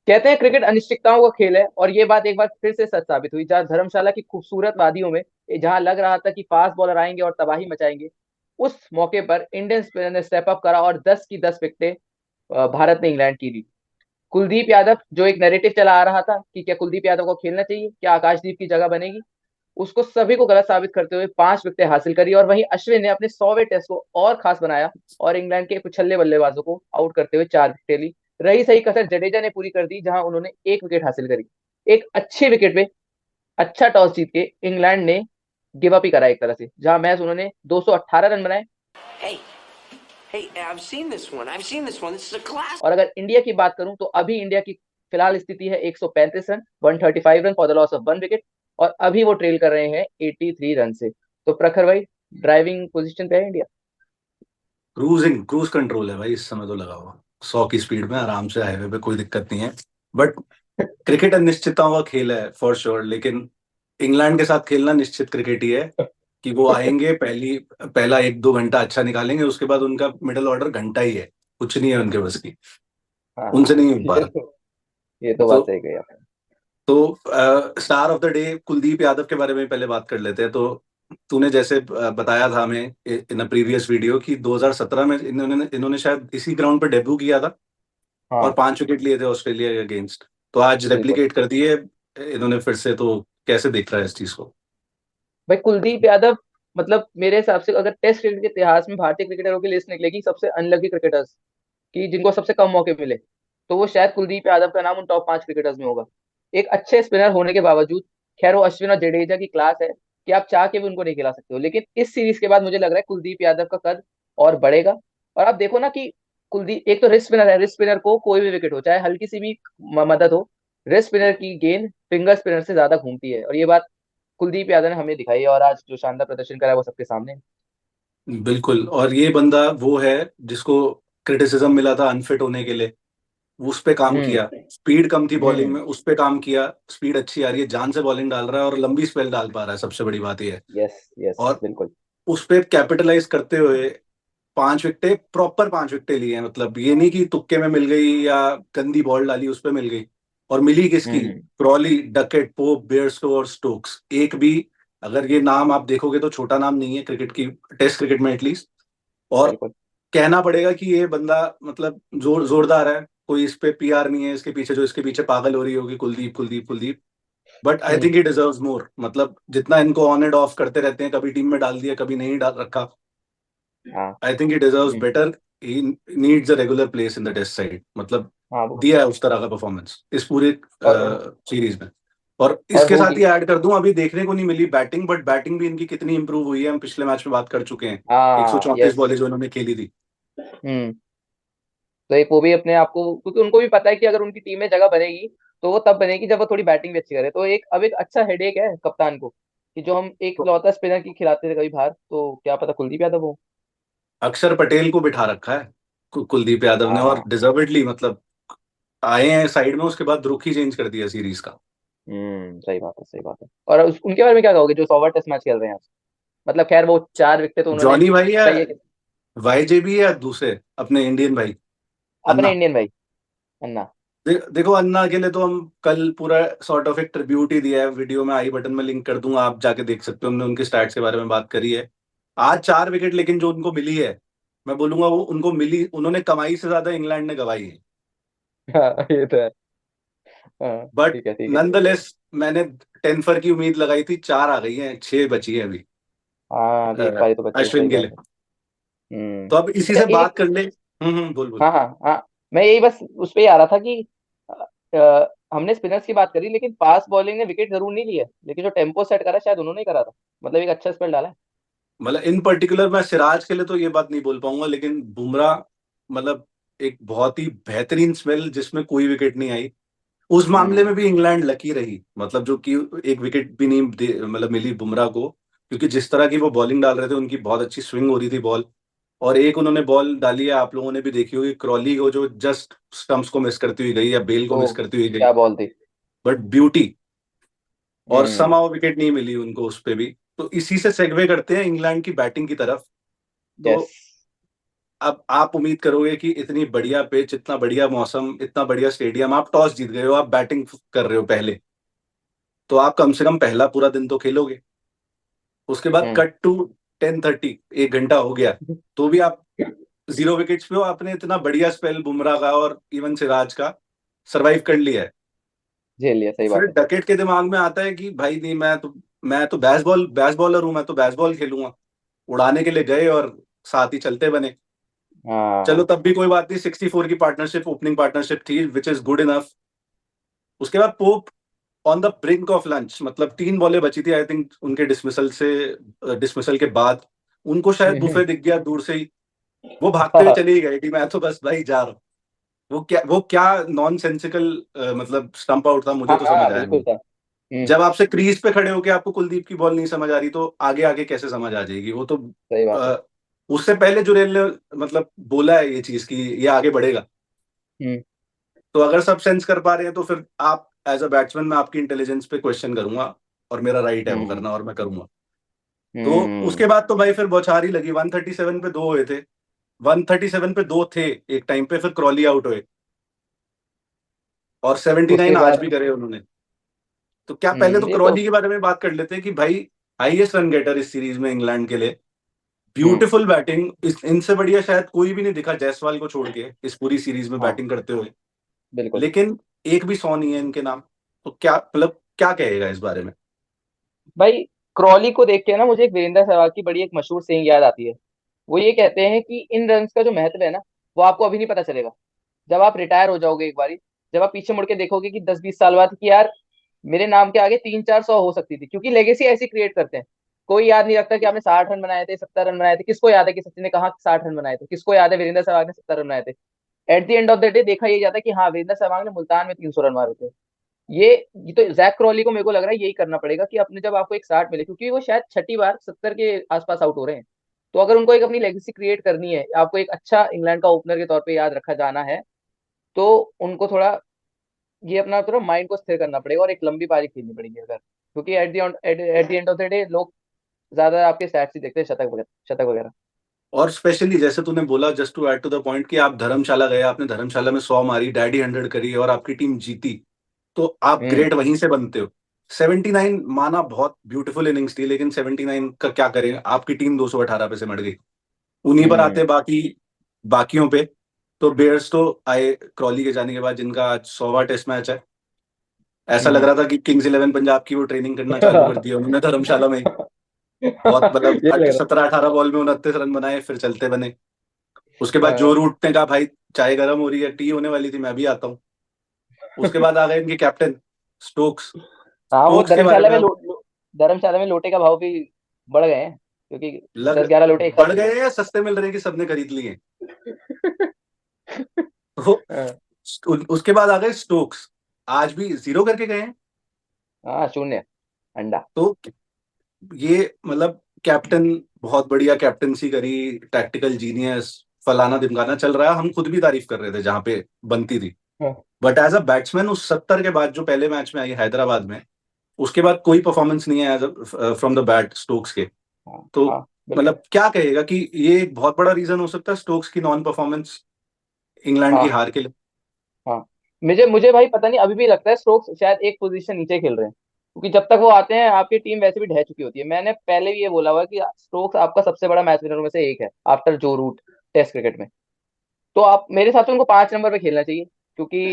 कहते हैं क्रिकेट अनिश्चितताओं का खेल है, और ये बात एक बार फिर से सच साबित हुई, जहां धर्मशाला की खूबसूरत वादियों में जहां लग रहा था कि फास्ट बॉलर आएंगे और तबाही मचाएंगे, उस मौके पर इंडियन स्पिनर ने स्टेप अप करा और 10 की 10 विकेटें भारत ने इंग्लैंड की दी। कुलदीप यादव, जो एक नैरेटिव चला आ रहा था कि क्या कुलदीप यादव को खेलना चाहिए, क्या आकाशदीप की जगह बनेगी, उसको सभी को गलत साबित करते हुए 5 विकेटें हासिल करी। और वहीं अश्विन ने अपने 100वें टेस्ट को और खास बनाया और इंग्लैंड के कुछल्ले बल्लेबाजों को आउट करते हुए 4 विकेटें ली। रही सही कसर जडेजा ने पूरी कर दी, जहां उन्होंने 1 विकेट हासिल करी। एक अच्छी विकेट पे अच्छा टॉस जीत के इंग्लैंड ने गिव अप ही करा एक तरह से, जहां मैच उन्होंने 218 रन बनाए। Hey, hey, I've seen this one. I've seen this one. This is a class. और अगर इंडिया की बात करूं तो अभी इंडिया की फिलहाल स्थिति है 135 run, 135 run for the loss of 1 wicket, और अभी वो ट्रेल कर रहे हैं 83 रन से। तो प्रखर भाई, ड्राइविंग पोजीशन पे है इंडिया। क्रूज कंट्रोल है भाई, इस समय तो लगा हुआ 100 की स्पीड में आराम से हाईवे पे, कोई दिक्कत नहीं है। बट क्रिकेट अनिश्चितताओं का खेल है फॉर श्योर, लेकिन इंग्लैंड के साथ खेलना निश्चित क्रिकेट ही है कि वो आएंगे, पहला 1-2 घंटा अच्छा निकालेंगे, उसके बाद उनका मिडिल ऑर्डर घंटा ही है, कुछ नहीं है उनके बस की, हाँ उनसे नहीं हो पा ये रहा। तो ये तो तो बात सही कही आपने। Star of the day Kuldeep Yadav के बारे में पहले बात कर लेते हैं। तो तूने जैसे बताया था हमें इन अ प्रीवियस वीडियो कि 2017 में इन्होंने इन्होंने शायद इसी ग्राउंड पर डेब्यू किया था और हाँ 5 विकेट लिए थे ऑस्ट्रेलिया के अगेंस्ट। तो आज बिल्कुल। रेप्लिकेट कर दिए इन्होंने फिर से। तो कैसे देख रहा है इस चीज को? भाई कुलदीप यादव, मतलब मेरे हिसाब से अगर टेस्ट क्रिकेट के इतिहास में भारतीय क्रिकेटरों की लिस्ट निकलेगी सबसे अनलकी क्रिकेटर्स की, जिनको सबसे कम मौके मिले, तो वो शायद कुलदीप यादव का नाम उन टॉप 5 क्रिकेटर्स में होगा। एक अच्छे स्पिनर होने के बावजूद, खैर वो अश्विन और जडेजा की क्लास है कि आप चाह के भी उनको नहीं खिला सकते हो, लेकिन इस सीरीज के बाद मुझे लग रहा है कुलदीप यादव का कद और बढ़ेगा। और आप देखो ना कि कुलदीप एक तो रिस्ट स्पिनर है, रिस्ट स्पिनर को कोई भी विकेट हो, चाहे हल्की सी भी मदद हो, रिस्ट स्पिनर की गेंद फिंगर स्पिनर से ज्यादा घूमती है, और ये बात कुलदीप यादव ने हमें दिखाई है, और आज जो शानदार प्रदर्शन करा है वो सबके सामने है। बिल्कुल। और ये बंदा वो है जिसको क्रिटिसिज्म मिला था अनफिट होने के लिए, उस पे काम हम्म। किया। स्पीड कम थी बॉलिंग हम्म। में, उस पे काम किया। स्पीड अच्छी आ रही है, जान से बॉलिंग डाल रहा है और लंबी स्पेल डाल पा रहा है, सबसे बड़ी बात ये है। यस यस और बिल्कुल। उस पे कैपिटलाइज करते हुए 5 विकेटें, प्रॉपर 5 विकेटें ली हैं। मतलब ये नहीं कि तुक्के में मिल गई या गंदी बॉल डाली उस पे मिल गई। और मिली किसकी? हम्म। क्रॉली, डकेट, पोप, बेयरस्टो और स्टोक्स। एक भी, अगर ये नाम आप देखोगे तो छोटा नाम नहीं है क्रिकेट की, टेस्ट क्रिकेट में एटलीस्ट। और बिल्कुल। कहना पड़ेगा कि ये बंदा मतलब जोरदार है। कोई इस पे पीआर नहीं है इसके पीछे जो इसके पीछे पागल हो रही होगी Kuldeep Kuldeep Kuldeep. But I hmm. Think he deserves more. मतलब जितना इनको ऑन एंड ऑफ करते रहते हैं, कभी टीम में डाल दिया कभी नहीं डाल रखा, हाँ। I think he deserves hmm. Better. He needs a regular place in the test side. मतलब हाँ वो। दिया है उस तरह का परफॉर्मेंस इस पूरे और सीरीज में। और और इसके साथ होगी। ही ऐड कर दूं, अभी देखने को नहीं मिली बैटिंग, बट बैटिंग भी इनकी कितनी इंप्रूव हुई है हम पिछले मैच में बात कर चुके हैं। हाँ 134 यस। बॉलें जो इन्होंने खेली थी। हम्म। तो एक वो भी अपने आप को, क्योंकि उनको भी पता है कि अगर उनकी टीम में जगह बनेगी तो वो तब बनेगी जब वो थोड़ी बैटिंग भी अच्छी करे। तो एक अब एक अच्छा हेडेक है कप्तान को, कि जो हम एक तो लौता स्पिनर की खिलाते थे कभी बाहर, तो क्या पता कुलदीप यादव हो। अक्षर पटेल को बिठा रखा है कुलदीप यादव ने, और हाँ। डिजर्वेडली। मतलब आए हैं साइड में, उसके बाद रुख ही चेंज कर दिया सीरीज का। सही बात है सही बात है। और उनके बारे में क्या कहोगे जो 100वां टेस्ट मैच खेल रहे हैं आज? मतलब खैर वो 4 विकेटें तो उन्होंने, जॉनी भाई या सही है कि वाईजेबी या दूसरे अपने इंडियन भाई अपने अन्ना? इंडियन भाई अन्ना। देखो, अन्ना के लिए तो हम कल पूरा सॉर्ट ऑफ एक ट्रिब्यूट ही दिया है। वीडियो में आई बटन में लिंक कर दूंगा, आप जाके देख सकते हो। हमने उनके स्टैट्स के बारे में बात करी है। आज 4 विकेट लेकिन जो उनको मिली है, मैं बोलूंगा वो उनको मिली, उन्होंने कमाई से ज्यादा इंग्लैंड ने गवाई है। हाँ ये तो है। हाँ बट ठीक है ठीक है। नंदलेस मैंने 10 फर की उम्मीद लगाई थी, 4 आ गई हैं, 6 बची है अभी हाँ अभी एक पारी तो बच्चे अश्विन सही के बात लिए। है। हम्म। तो अब इसी अच्छा से बात एक, कर ले। बोल बोल। हाँ हाँ हाँ, मैं यही बस उस पे ही आ रहा था कि हमने स्पिनर्स की बात करी, लेकिन फास्ट बॉलिंग ने विकेट जरूर नहीं लिया, लेकिन जो टेम्पो सेट करा शायद उन्होंने ही करा था। मतलब एक अच्छा स्पेल डाला है। मतलब इन पर्टिकुलर मैं सिराज के लिए तो ये बात नहीं बोल पाऊंगा, लेकिन बुमराह मतलब एक बहुत ही बेहतरीन स्मेल जिसमें कोई विकेट नहीं आई। उस मामले हम्म। में भी इंग्लैंड लकी रही, मतलब जो कि एक विकेट भी नहीं मतलब मिली बुमराह को, क्योंकि जिस तरह की वो बॉलिंग डाल रहे थे, उनकी बहुत अच्छी स्विंग हो रही थी बॉल। और एक उन्होंने बॉल डाली है, आप लोगों ने भी देखी होगी, क्रॉली को, जो जस्ट स्टंप्स को मिस करती हुई गई या बेल को ओ मिस करती हुई गई। क्या बॉल थी। But beauty. और हम्म। समाओ विकेट नहीं मिली उनको उस पे भी। तो इसी से सेगवे करते हैं इंग्लैंड की बैटिंग की तरफ। तो यस। अब आप उम्मीद करोगे कि इतनी बढ़िया पिच, इतना बढ़िया मौसम, इतना बढ़िया स्टेडियम, आप टॉस जीत गए हो, आप बैटिंग कर रहे हो पहले, तो आप कम से कम पहला पूरा दिन तो खेलोगे। उसके बाद हम्म। कट टू 10:30, 1 घंटा हो गया, तो भी आप 0 विकेट्स पे हो। आपने इतना बढ़िया स्पेल बुमराह का और इवन सिराज का सरवाइव कर लिया है। झेल लिया, सही फिर बात है। डकेट के दिमाग में आता है कि भाई नहीं, मैं तो बैस बॉलर हूं, मैं तो बैस बॉल खेलूंगा। उड़ाने के लिए गए और साथ ही चलते बने। चलो हाँ। तब भी कोई बात नहीं, 64 की पार्टनरशिप, ओपनिंग पार्टनरशिप थी, विच इज गुड इनफ। उसके बाद Pope on the brink of lunch, मतलब 3 बॉलें बची थी आई थिंक उनके डिसमिसल के बाद। उनको शायद बुफे दिख गया दूर से ही, वो भागते हुए हाँ चले ही गए कि मैं तो बस भाई जा रहा हूँ। वो क्या नॉन सेंसिकल, मतलब स्टंप आउट था, मुझे तो समझ हाँ, आया बिल्कुल नहीं। था। जब आपसे क्रीज पे खड़े होके आपको कुलदीप की बॉल नहीं समझ आ रही, तो आगे आगे कैसे समझ आ जाएगी वो तो। सही बात है। अ, उससे पहले जुरेल ने मतलब बोला है ये चीज कि ये आगे बढ़ेगा। हम्म। तो अगर सब सेंस कर पा रहे हैं, तो फिर आप एज अ बैट्समैन, मैं आपकी इंटेलिजेंस पे क्वेश्चन करूंगा, और मेरा राइट है वो हम्म। करना, और मैं करूंगा। तो हम्म। उसके बाद तो भाई फिर बौछार ही लगी। 137 पे 2 हुए थे, 137 पे 2 थे एक टाइम पे, फिर क्रॉली आउट हुए, और उसके 79 आज बाद। भी करे उन्होंने। तो क्या पहले तो ये तो। क्रॉली के बारे में बात कर लेते हैं कि भाई हाईएस्ट रन गेटर इस सीरीज में इंग्लैंड के लिए, हम्म। ब्यूटीफुल बैटिंग, इनसे बढ़िया शायद कोई भी नहीं दिखा जायसवाल को छोड़ के इस पूरी सीरीज में हाँ, बैटिंग करते हुए। बिल्कुल। लेकिन एक भी 100 नहीं है इनके नाम। तो क्या मतलब, क्या कहेगा इस बारे में? भाई, क्रॉली को देख के ना मुझे एक वीरेंद्र सहवाग की बड़ी एक मशहूर सेइंग याद आती है। वो ये कहते हैं कि इन रन्स का जो महत्व है ना, वो आपको अभी नहीं पता चलेगा। जब आप रिटायर हो जाओगे एक बारी, जब आप पीछे मुड़ के देखोगे कि 10-20 साल बाद कि यार, मेरे नाम के आगे 300-400 हो सकती थी, क्योंकि लेगेसी ऐसी क्रिएट करते हैं। कोई याद नहीं रखता कि आपने 60 रन बनाए थे, 70 रन बनाए थे। किसको याद है कि सचिन ने कहा 60 रन बनाए थे? किसको याद है वीरेंद्र सहवाग ने 70 रन बनाए थे? At the end of the day देखा यही जाता है कि हाँ, वीरेंद्र सहवाग ने मुल्तान में 300 रन मारे थे। ये ये तो जैक क्रॉली को मेरे को लग रहा है यही करना पड़ेगा कि अपने जब आपको एक 60 मिले, क्योंकि वो शायद छठी बार 70 के आसपास आउट हो रहे हैं। तो अगर उनको एक अपनी लेगेसी क्रिएट करनी है, आपको एक अच्छा इंग्लैंड का ओपनर के तौर पे याद रखा जाना है, तो उनको थोड़ा ये अपना थोड़ा माइंड को स्थिर करना पड़ेगा और एक लंबी पारी खेलनी पड़ेगी अगर, क्योंकि at the end of the day लोग ज्यादा आपके स्टैट्स ही देखते हैं, शतक वगैरह, शतक वगैरह। और स्पेशली जैसे तूने बोला, just to add to the point, कि आप धर्मशाला गए, आपने धर्मशाला में 100 मारी, डैडी 100 करी, और आपकी टीम जीती, तो आप हम्म। ग्रेट वहीं से बनते हो। 79 माना, बहुत ब्यूटीफुल इनिंग्स थी, लेकिन 79 का क्या करें, आपकी टीम 218 पे सिमट गई। उन्हीं पर आते हम्म। बाकी, बाकियों पे। तो बेयर्स तो आए क्रॉली के जाने के बाद, जिनका आज 100वां टेस्ट मैच है। ऐसा लग हम्म। रहा था कि किंग्स 11 पंजाब की वो ट्रेनिंग करना चालू कर दिया उन्होंने धर्मशाला में ही। बहुत मतलब ये लग 17-18 बॉल में 29 रन बनाए, फिर चलते बने। उसके बाद रहा। जो रूट ने कहा भाई चाय गर्म हो रही है, टी होने वाली थी, मैं भी आता हूँ। उसके बाद आ गए इनके कैप्टन स्टोक्स। हाँ, वो स्टोक्स के बारे में अब धर्मशाला में लोटे का भाव भी बढ़ गए हैं, क्योंकि लग 10-11 लोटे एक साथ बढ़ मिल गए रहे हैं या सस्ते मिल रहे हैं कि सबने खरीद लिए? हैं। तो हाँ। उसके बाद आ गए स्टोक्स, आज भी 0 करके गए हैं। हाँ, शून्य अंडा। तो ये मतलब कैप्टन, बहुत बढ़िया कैप्टनसी करी, टैक्टिकल जीनियस, फलाना ढिमकाना चल रहा है, हम खुद भी तारीफ कर रहे थे जहां पे बनती थी। हाँ। बट एज अ बैट्समैन, उस 70 के बाद जो पहले मैच में आई हैदराबाद में, उसके बाद कोई परफॉर्मेंस नहीं है as from the bat Stokes के। हाँ। तो हाँ, बिल्कुल। मतलब क्या कहेगा कि ये एक बहुत बड़ा रीजन हो सकता है स्टोक्स की नॉन परफॉर्मेंस इंग्लैंड की हाँ। हार के लिए? हाँ, मुझे मुझे भाई पता नहीं, अभी भी लगता है स्ट्रोक्स शायद एक पोजीशन नीचे खेल रहे हैं, क्योंकि जब तक वो आते हैं आपकी टीम वैसे भी ढह चुकी होती है। मैंने पहले भी ये बोला हुआ है कि स्ट्रोक्स आपका सबसे बड़ा मैच विनर में से एक है आफ्टर जो रूट, टेस्ट क्रिकेट में। तो आप मेरे हिसाब से उनको 5 नंबर पे खेलना चाहिए, क्योंकि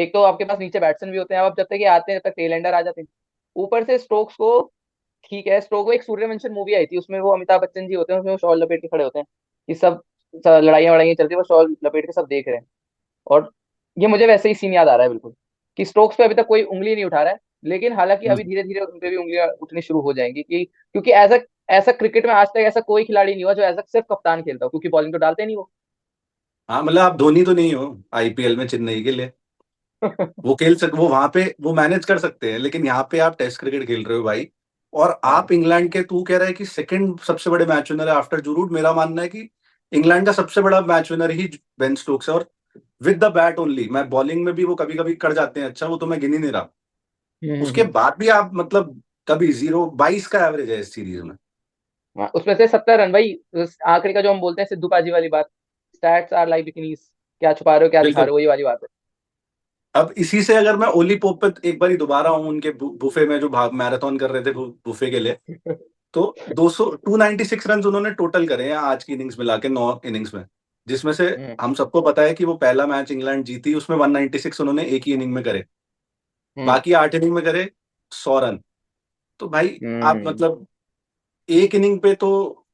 एक तो आपके पास नीचे बैट्समैन भी होते हैं, अब जब तक ये आते हैं जब तक टेल एंडर आ जाते हैं। ऊपर से स्ट्रोक्स को, ठीक है, स्ट्रोक, वो एक सूर्यवंशम मूवी आई थी, उसमें वो अमिताभ बच्चन जी होते हैं, उसमें वो शॉल लपेट के खड़े होते हैं कि सब लड़ाइयाँ वड़ाइयाँ चलती है, वो शॉल लपेट के सब देख रहे हैं। और ये मुझे वैसे ही सीन याद आ रहा है बिल्कुल, कि स्ट्रोक्स पे अभी तक कोई उंगली नहीं उठा रहा है। लेकिन हालांकि अभी धीरे धीरे उन पे भी उंगलियां उठनी शुरू हो जाएंगी, कि क्योंकि ऐसा ऐसा क्रिकेट में आज तक ऐसा कोई खिलाड़ी नहीं हुआ जो ऐसा सिर्फ कप्तान खेलता हो, क्योंकि बॉलिंग तो डालते नहीं वो। हाँ मतलब आप धोनी तो नहीं हो आईपीएल में चेन्नई के लिए। वो वहां पे वो मैनेज कर सकते हैं, लेकिन यहाँ पे आप टेस्ट क्रिकेट खेल रहे हो भाई। और हाँ। आप इंग्लैंड के, तू कह रहा है कि सेकंड सबसे बड़े मैच विनर है आफ्टर जूरूट। मेरा मानना है कि इंग्लैंड का सबसे बड़ा मैच विनर ही बेन स्टोक्स है, और विद द बैट ओनली। मैं बॉलिंग में भी वो कभी कभी कर जाते हैं अच्छा, वो तो मैं गिन ही नहीं रहा। उसके हम्म। बाद भी आप मतलब कभी 0-22 का एवरेज है इस सीरीज में। हाँ, उसमें से 70 रन भाई, उस आखिरी का जो हम बोलते हैं सिद्धू पाजी वाली बात, स्टैट्स आर लाइक बिकिनीज, क्या छुपा रहे हो क्या दिखा बिल्कुल। रहे हो, वही वाली बात है। अब इसी से अगर मैं ओली पोप पे एक बार दोबारा हूँ, उनके बुफे में जो भाग मैराथन कर रहे थे बुफे के लिए, तो 296 रन उन्होंने टोटल करे हैं आज की इनिंग्स मिला के, 9 इनिंग्स में, जिसमें से हम्म। हम सबको पता है कि वो पहला मैच इंग्लैंड जीती, उसमें 196 उन्होंने एक ही इनिंग में करे, हम्म। बाकी 8 इनिंग में करे 100 रन। तो भाई आप हम्म। मतलब एक इनिंग पे तो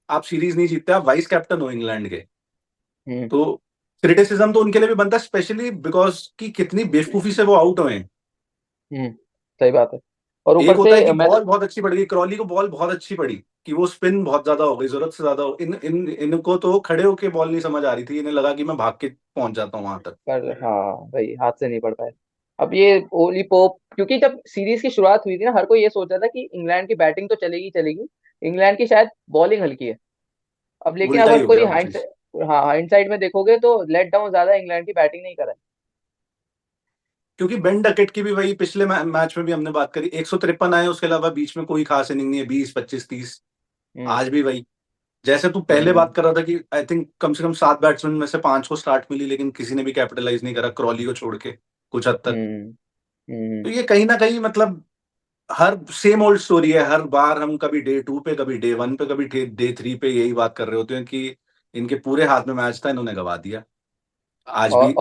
आप सीरीज नहीं जीतते, आप वाइस कैप्टन हो इंग्लैंड के। हम्म। तो क्रिटिसिज्म तो उनके लिए भी बनता है, स्पेशली बिकॉज कि कितनी बेवकूफी से वो आउट हुए हैं। हम्म। सही बात है। और एक ऊपर होता है कि से मैं तो बॉल बहुत अच्छी पड़ गई, क्रॉली को बॉल बहुत अच्छी पड़ी कि वो स्पिन बहुत ज्यादा हो गई, जरूरत से ज्यादा इन इन इनको तो खड़े होके बॉल नहीं समझ आ रही थी, इन्हें लगा कि मैं भाग के पहुंच जाता हूं वहां तक। पर हाँ भाई, हाथ से नहीं पड़ पाए। अब ये ओली पोप, क्योंकि जब सीरीज की शुरुआत हुई थी ना, हर कोई ये सोच रहा था कि इंग्लैंड की बैटिंग तो चलेगी चलेगी, इंग्लैंड की शायद बॉलिंग हल्की है। अब लेकिन उल्टा ही अगर हो गया कोई वो चीज। हाँ हाइंडसाइड में देखोगे तो लेट डाउन ज्यादा इंग्लैंड की बैटिंग नहीं करा है। क्योंकि बेन डकेट की भी वही पिछले मैच में भी हमने बात करी, 153 आए, उसके अलावा बीच में कोई खास इनिंग नहीं है, 20, 25, 30। हम्म। आज भी वही, जैसे तू पहले हम्म। बात कर रहा था कि आई थिंक कम से कम 7 बैट्समैन में से 5 को स्टार्ट मिली, लेकिन किसी ने भी कैपिटलाइज नहीं करा, क्रॉली को छोड़ के कुछ हद तक। हम्म। तो हम्म। ये कहीं ना कहीं मतलब हर सेम ओल्ड स्टोरी है, हर बार हम कभी डे 2 पे, कभी डे 1 पे, कभी डे 3 पे यही बात कर रहे होते हैं कि इनके पूरे हाथ में मैच था, इन्होंने गवा दिया आज भी।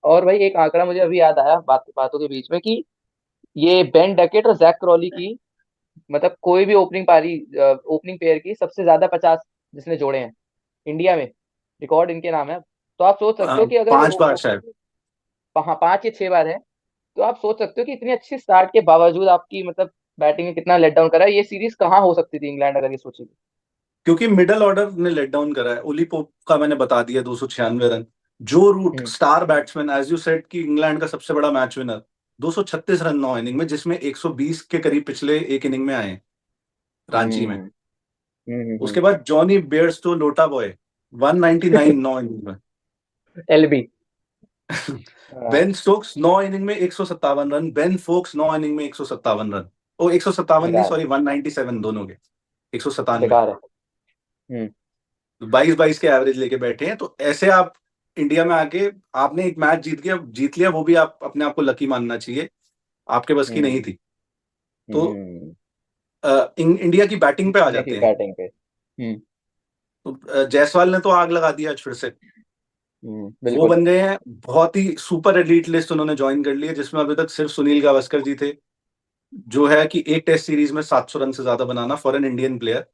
और भाई एक आंकड़ा मुझे अभी याद आया बातों के बीच में, कि ये बेन डकेट और जैक क्रॉली की, मतलब कोई भी ओपनिंग पेयर की सबसे ज्यादा 50 जिसने जोड़े हैं इंडिया में, रिकॉर्ड इनके नाम है। तो आप सोच सकते हो कि अगर 5 बार ओपनिंग शायद। में, हाँ 5 या 6 बार है, तो आप सोच सकते हो कि इतनी अच्छी स्टार्ट के बावजूद आपकी मतलब बैटिंग में कितना लेट डाउन करा है। ये सीरीज कहाँ हो सकती थी इंग्लैंड अगर ये सोची। क्योंकि मिडल ऑर्डर ने लेट डाउन करा है, ओली पोप का मैंने बता दिया 296 run. Joe Root hmm. Star batsman, as you said कि इंग्लैंड का सबसे बड़ा मैच विनर, 236 रन 9 इनिंग में, जिसमें 120 के करीब पिछले एक इनिंग में आए रांची में। हम्म। हम्म। उसके बाद जॉनी बेयरस्टो लोटा बॉय 199 9 इनिंग में। एलबी। हाँ। बेन स्टोक्स 9 इनिंग में 157 रन, बेन फोक्स 9 इनिंग में 157 रन। ओ 157 नहीं, बेकार है। सॉरी 197 दोनों के, 197। बेकार है। हम्म। 22-22 के एवरेज लेके बैठे हैं, तो ऐसे आप इंडिया में आके आपने एक मैच जीत लिया, वो भी आप अपने आप को लकी मानना चाहिए, आपके बस की नहीं हम्म। थी। तो हम्म। इंडिया की बैटिंग पे आ इंडिया की जाते हैं। बैटिंग पे। तो जायसवाल ने तो आग लगा दिया आज फिर से, वो बिल्कुल। बन गए हैं बहुत ही सुपर एलीट लिस्ट, उन्होंने ज्वाइन कर ली है, जिसमें अभी तक सिर्फ सुनील गावस्कर जी थे, जो है कि एक टेस्ट सीरीज में 700 रन से ज्यादा बनाना फॉर एन इंडियन प्लेयर।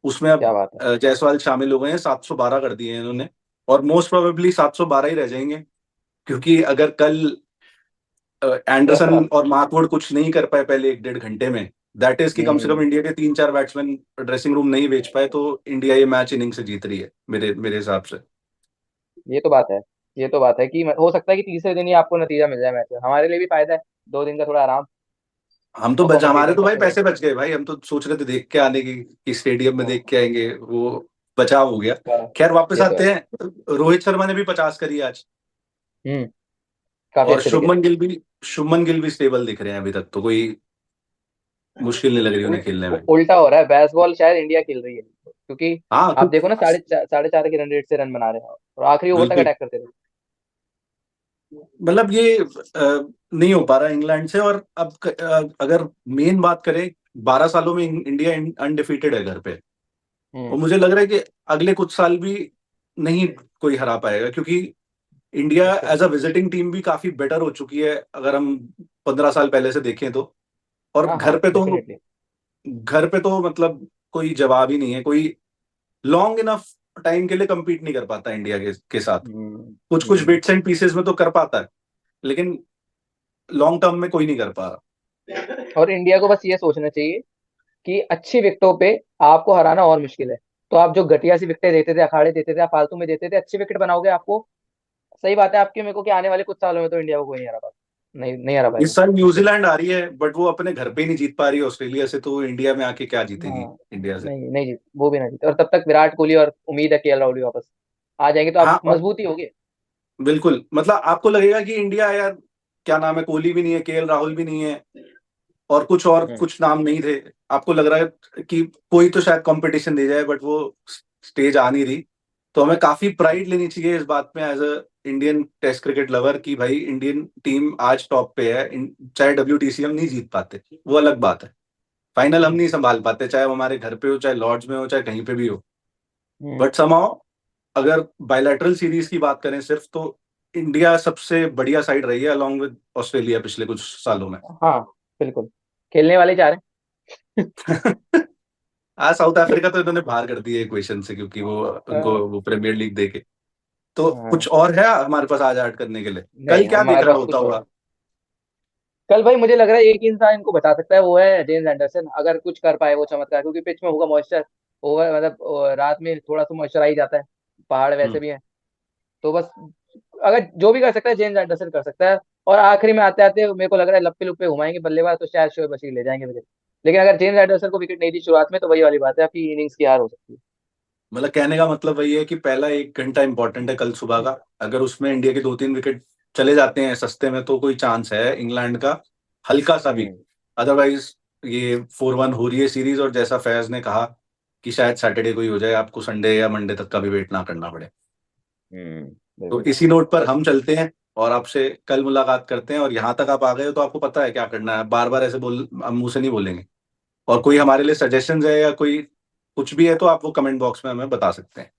उसमें अब क्या बात है। जायसवाल शामिल हो गए हैं, 712 कर दिए हैं इन्होंने, और मोस्ट प्रोबेबली 712 ही रह जाएंगे, क्योंकि अगर कल एंडरसन और मार्कवुड कुछ नहीं कर पाए पहले 1 डेढ़ घंटे में, दैट इज कि कम से कम हम्म। इंडिया के 3-4 बैट्समैन ड्रेसिंग रूम नहीं बेच पाए, तो इंडिया ये मैच इनिंग से जीत रही है मेरे मेरे हिसाब से। ये तो बात है। ये तो बात है कि हो सकता है कि तीसरे दिन ही आपको नतीजा मिल जाए मैच में, हमारे लिए भी फायदा है, 2 दिन का थोड़ा आराम। हम तो और बच हमारे कमेंटेटर तो भाई सबसे पैसे बढ़िया। बच गए भाई, हम तो सोच रहे थे देख के आने की कि स्टेडियम में हाँ, देख के आएंगे, वो बचाव हो गया। हाँ, खैर वापस ये तो है। आते हैं, रोहित शर्मा ने भी 50 करी आज, हम्म। काफी और अच्छे दिखे। शुभमन गिल भी स्टेबल दिख रहे हैं, अभी तक तो कोई मुश्किल नहीं लग रही उन्हें खेलने में। उल्टा हो रहा है, बेसबॉल शायद इंडिया खेल रही है, क्योंकि हाँ आप देखो ना, साढ़े चार के रन रेट से रन बना रहे हैं और आखिरी ओवर तक बिल्कुल, अटैक करते रहे। मतलब ये नहीं हो पा रहा इंग्लैंड से। और अब अगर मेन बात करें, 12 सालों में इंडिया अनडिफीटेड है घर पे, और हम्म। मुझे लग रहा है कि अगले कुछ साल भी नहीं कोई हरा पाएगा, क्योंकि इंडिया अच्छा। एज अ विजिटिंग टीम भी काफी बेटर हो चुकी है, अगर हम 15 साल पहले से देखें तो। और हाँ हाँ डेफिनेटली। घर पे तो मतलब कोई जवाब ही नहीं है, कोई लॉन्ग इनफ टाइम के लिए compete नहीं कर पाता इंडिया के साथ। हम्म। कुछ कुछ हम्म। बिट्स एंड पीसेस में तो कर पाता है, लेकिन लॉन्ग टर्म में कोई नहीं कर पा रहा। और इंडिया को बस ये सोचना चाहिए कि अच्छी विकेटों पे आपको हराना और मुश्किल है। तो आप जो घटिया सी विकेटें देते थे, अखाड़े देते थे, आप फालतू में देते थे, अच्छी विकेट बनाओगे आपको, सही बात है आपकी मेरे को, कि आने वाले कुछ सालों में तो इंडिया को कोई नहीं हरा पाता, नहीं नहीं हरा इस पाएगा, साल मुश्किल है। न्यूजीलैंड आ रही है, बट वो अपने घर पे ही नहीं जीत पा रही है ऑस्ट्रेलिया से, तो इंडिया में आके क्या जीतेगी हाँ। इंडिया से। नहीं नहीं जीत, वो भी नहीं जीते, और तब तक विराट कोहली और उम्मीद है केएल राहुल भी वापस आ जाएंगे, तो आप हाँ, और मजबूती होगी। बिल्कुल, मतलब आपको लगेगा कि इंडिया यार, क्या नाम है, कोहली भी नहीं है, केएल राहुल भी नहीं है, और हम्म। कुछ नाम नहीं थे, आपको लग रहा है कि कोई तो शायद कंपटीशन दे जाए, बट वो स्टेज आ नहीं रही। तो हमें काफी प्राइड लेनी चाहिए इस बात में as a Indian test cricket lover कि भाई इंडियन टीम आज टॉप पे है। चाहे WTC हम नहीं जीत पाते, वो अलग बात है, फाइनल हम नहीं संभाल पाते, चाहे वो हमारे घर पे हो, चाहे लॉर्ड्स में हो, चाहे कहीं पे भी हो, हम्म। बट समहाउ अगर बायलैटरल सीरीज की बात करें सिर्फ, तो इंडिया सबसे बढ़िया साइड रही है अलॉन्ग विद ऑस्ट्रेलिया पिछले कुछ सालों में। हाँ बिल्कुल, खेलने वाले चाह रहे आज साउथ अफ्रीका तो इन्होंने बाहर कर दिया इक्वेशन से, क्योंकि वो उनको हैं। वो प्रीमियर लीग देके। तो कुछ हाँ, और है हमारे पास आज ऐड करने के लिए? कल नहीं क्या देख हमारे रहा पास होता कुछ और। हुआ? कल भाई मुझे लग रहा है एक ही इंसान इनको बता सकता है, वो है जेम्स एंडरसन, अगर कुछ कर पाए वो चमत्कार, क्योंकि पिच में होगा मॉइस्चर, ओवर मतलब रात में थोड़ा सा मॉइस्चर आ ही जाता है, पहाड़ वैसे हम्म। भी है। तो बस, अगर जो भी कर सकता है जेम्स एंडरसन कर सकता है। और आखिरी में आते आते मेरे को लग रहा है लप्पे लुप्पे घुमाएंगे बल्लेबाज, तो शायद शोएब बशीर ले जाएंगे विकेट। लेकिन अगर जेम्स एंडरसन को विकेट नहीं दी शुरुआत में, तो वही वाली बात है, आपकी इनिंग्स की हार हो सकती है। मतलब कहने का मतलब वही है कि पहला 1 घंटा इंपॉर्टेंट है कल सुबह का। अगर उसमें इंडिया के 2-3 विकेट चले जाते हैं सस्ते में, तो कोई चांस है इंग्लैंड का, हल्का सा भी। हम्म। अदरवाइज ये 4-1 हो रही है सीरीज, और जैसा फैज ने कहा कि शायद सैटरडे को ही हो जाए, आपको संडे या मंडे तक का भी वेट ना करना पड़े। तो बिल्कुल। इसी नोट पर हम चलते हैं और आपसे कल मुलाकात करते हैं। और यहाँ तक आप आ गए हो तो आपको पता है क्या करना है, बार बार ऐसे बोल हम मुंह से नहीं बोलेंगे। और कोई हमारे लिए सजेशंस है या कोई कुछ भी है, तो आप वो कमेंट बॉक्स में हमें बता सकते हैं।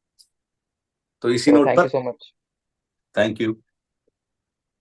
तो इसी तो नोट थैंक पर you so much. Thank you.